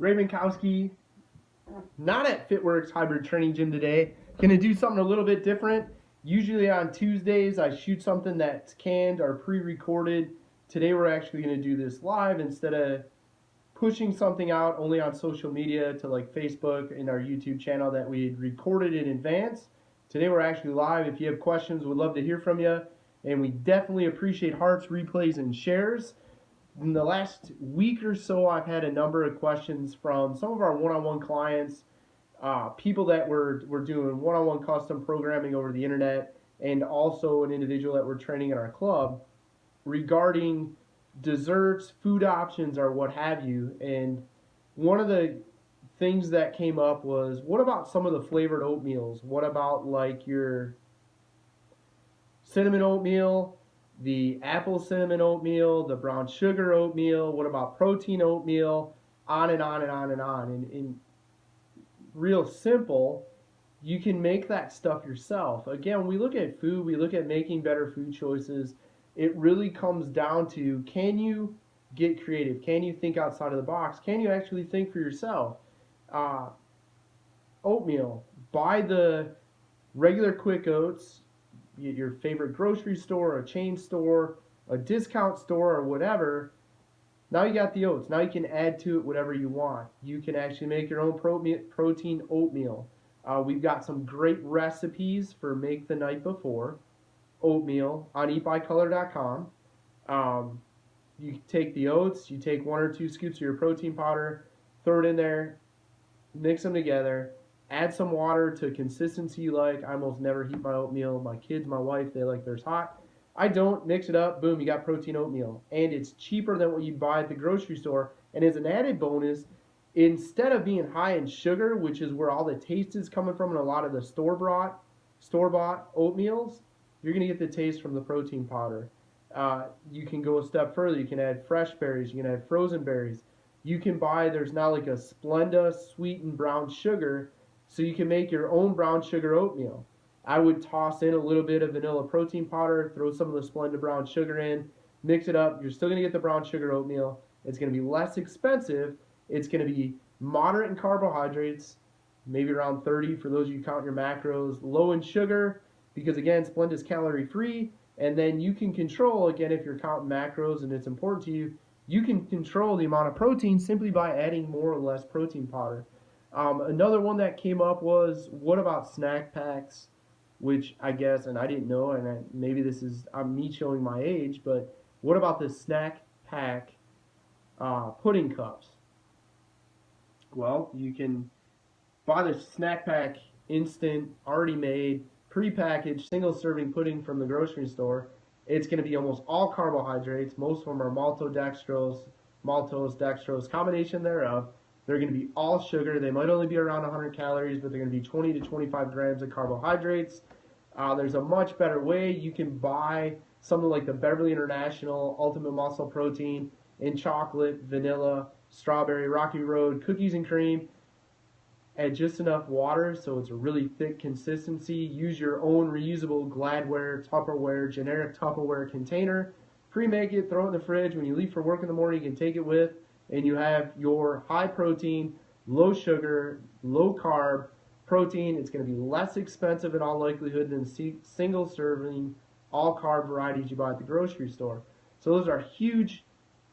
Ravenkowski, not at FitWorkz Hybrid Training Gym today. Gonna do something a little bit different. Usually on Tuesdays I shoot something that's canned or pre-recorded. Today we're actually gonna do this live instead of pushing something out only on social media to like Facebook and our YouTube channel that we had recorded in advance. Today we're actually live. If you have questions, we'd love to hear from you. And we definitely appreciate hearts, replays, and shares. In the last week or so, I've had a number of questions from some of our one-on-one clients, people that were doing one-on-one custom programming over the internet, and also an individual that we're training in our club regarding desserts, food options, or what have you. And one of the things that came up was, what about some of the flavored oatmeals? What about like your cinnamon oatmeal, the apple cinnamon oatmeal, the brown sugar oatmeal? What about protein oatmeal? On and on and on and on. And real simple, you can make that stuff yourself. Again, when we look at food, we look at making better food choices. It really comes down to, can you get creative? Can you think outside of the box? Can you actually think for yourself? Oatmeal, buy the regular quick oats, your favorite grocery store, a chain store, a discount store, or whatever. Now you got the oats. Now you can add to it whatever you want. You can actually make your own protein oatmeal. We've got some great recipes for make the night before oatmeal on eatbycolor.com. You take the oats, you take 1 or 2 scoops of your protein powder, throw it in there, mix them together, add some water to consistency you like. I almost never heat my oatmeal. My kids, my wife, they like theirs hot. I don't. Mix it up, boom, you got protein oatmeal. And it's cheaper than what you buy at the grocery store. And as an added bonus, instead of being high in sugar, which is where all the taste is coming from in a lot of the store-bought oatmeals, you're going to get the taste from the protein powder. You can go a step further. You can add fresh berries. You can add frozen berries. You can buy, there's now like a Splenda sweetened brown sugar, so you can make your own brown sugar oatmeal. I would toss in a little bit of vanilla protein powder, throw some of the Splenda brown sugar in, mix it up. You're still going to get the brown sugar oatmeal. It's going to be less expensive. It's going to be moderate in carbohydrates, maybe around 30 for those of you count your macros, low in sugar, because again, Splenda is calorie free. And then you can control, again, if you're counting macros and it's important to you, you can control the amount of protein simply by adding more or less protein powder. Another one that came up was, what about snack packs? Which I guess, and I didn't know, and maybe this is me showing my age, but what about the snack pack pudding cups? Well, you can buy the snack pack instant, already made, pre-packaged, single-serving pudding from the grocery store. It's going to be almost all carbohydrates. Most of them are maltose, dextrose, combination thereof. They're going to be all sugar. They might only be around 100 calories, but they're going to be 20 to 25 grams of carbohydrates. There's a much better way. You can buy something like the Beverly International Ultimate Muscle Protein in chocolate, vanilla, strawberry, Rocky Road, cookies and cream. Add just enough water so it's a really thick consistency. Use your own reusable Gladware, Tupperware, generic Tupperware container. Pre-make it, throw it in the fridge. When you leave for work in the morning, you can take it with, and you have your high protein, low sugar, low carb protein. It's going to be less expensive in all likelihood than single serving all carb varieties you buy at the grocery store. So those are huge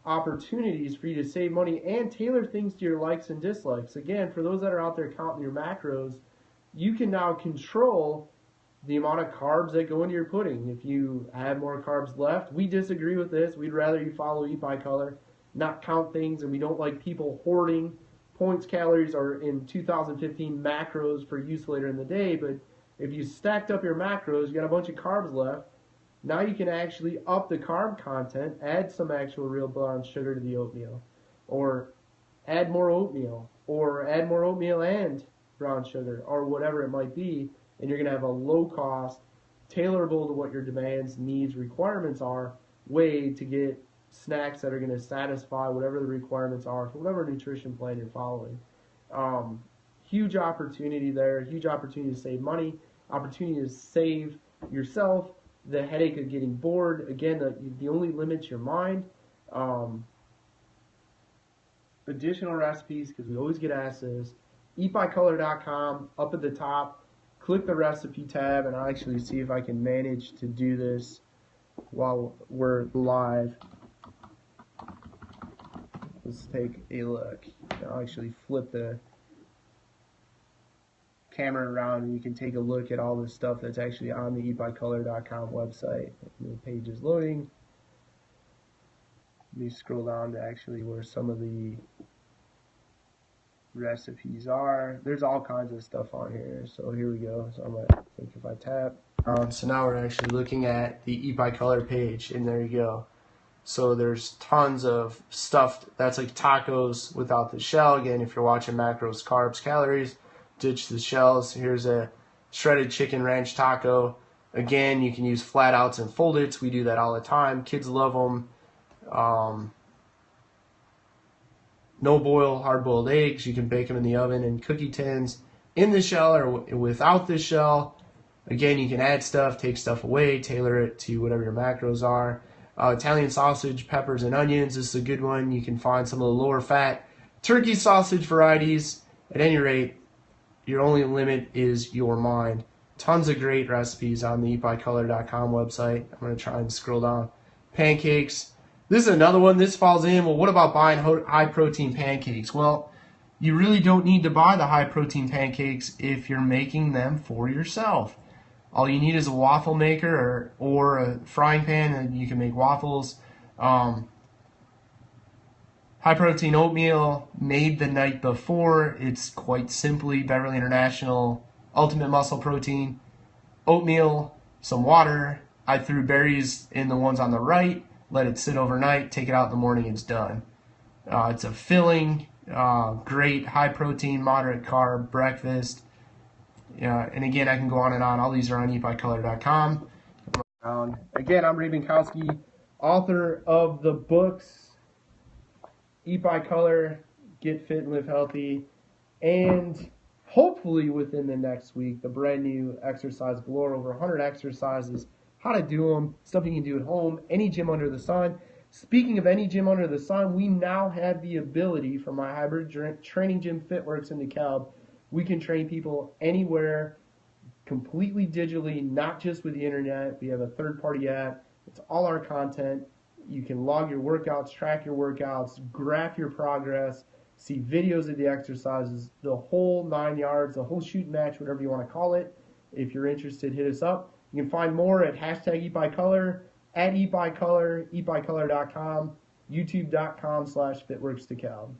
opportunities for you to save money and tailor things to your likes and dislikes. Again, for those that are out there counting your macros, you can now control the amount of carbs that go into your pudding. If you have more carbs left, we disagree with this. We'd rather you follow Eat by Color, not count things, and we don't like people hoarding points, calories, or in 2015 macros for use later in the day. But if you stacked up your macros, you got a bunch of carbs left. Now you can actually up the carb content, add some actual real brown sugar to the oatmeal, or add more oatmeal, or add more oatmeal and brown sugar, or whatever it might be, and you're going to have a low cost, tailorable to what your demands, needs, requirements are, way to get snacks that are going to satisfy whatever the requirements are for whatever nutrition plan you're following. Huge opportunity there, huge opportunity to save money, opportunity to save yourself the headache of getting bored. Again, the only limit's your mind. additional recipes, because we always get asked this, eatbycolor.com, up at the top, click the recipe tab, and I'll actually see if I can manage to do this while we're live. Let's take a look. I'll actually flip the camera around and you can take a look at all the stuff that's actually on the eatbycolor.com website. The page is loading. Let me scroll down to actually where some of the recipes are. There's all kinds of stuff on here. So here we go. So I'm gonna think if I tap. So now we're actually looking at the Eat by Color page, and there you go. So there's tons of stuff that's like tacos without the shell. Again, if you're watching macros, carbs, calories, ditch the shells. Here's a shredded chicken ranch taco. Again, you can use flat outs and fold its. We do that all the time. Kids love them. No boil, hard boiled eggs. You can bake them in the oven in cookie tins, in the shell or without the shell. Again, you can add stuff, take stuff away, tailor it to whatever your macros are. Italian sausage, peppers, and onions. This is a good one. You can find some of the lower fat turkey sausage varieties. At any rate, your only limit is your mind. Tons of great recipes on the eatbycolor.com website. I'm going to try and scroll down. Pancakes. This is another one. This falls in. Well, what about buying high protein pancakes? Well, you really don't need to buy the high protein pancakes if you're making them for yourself. All you need is a waffle maker or a frying pan, and you can make waffles. High protein oatmeal made the night before. It's quite simply Beverly International Ultimate Muscle Protein. Oatmeal, some water. I threw berries in the ones on the right. Let it sit overnight. Take it out in the morning. It's done. It's a filling, great high protein, moderate carb breakfast. And again, I can go on and on. All these are on eatbycolor.com. Again, I'm Ray Binkowski, author of the books Eat by Color, Get Fit and Live Healthy, and hopefully within the next week, the brand new exercise galore, over 100 exercises, how to do them, stuff you can do at home, any gym under the sun. Speaking of any gym under the sun, we now have the ability for my hybrid training gym FitWorkz in DeKalb. We can train people anywhere, completely digitally, not just with the internet. We have a third-party app. It's all our content. You can log your workouts, track your workouts, graph your progress, see videos of the exercises, the whole 9 yards, the whole shoot match, whatever you want to call it. If you're interested, hit us up. You can find more at #EatByColor, at EatByColor, eatbycolor.com, youtube.com/FitWorkz DeKalb.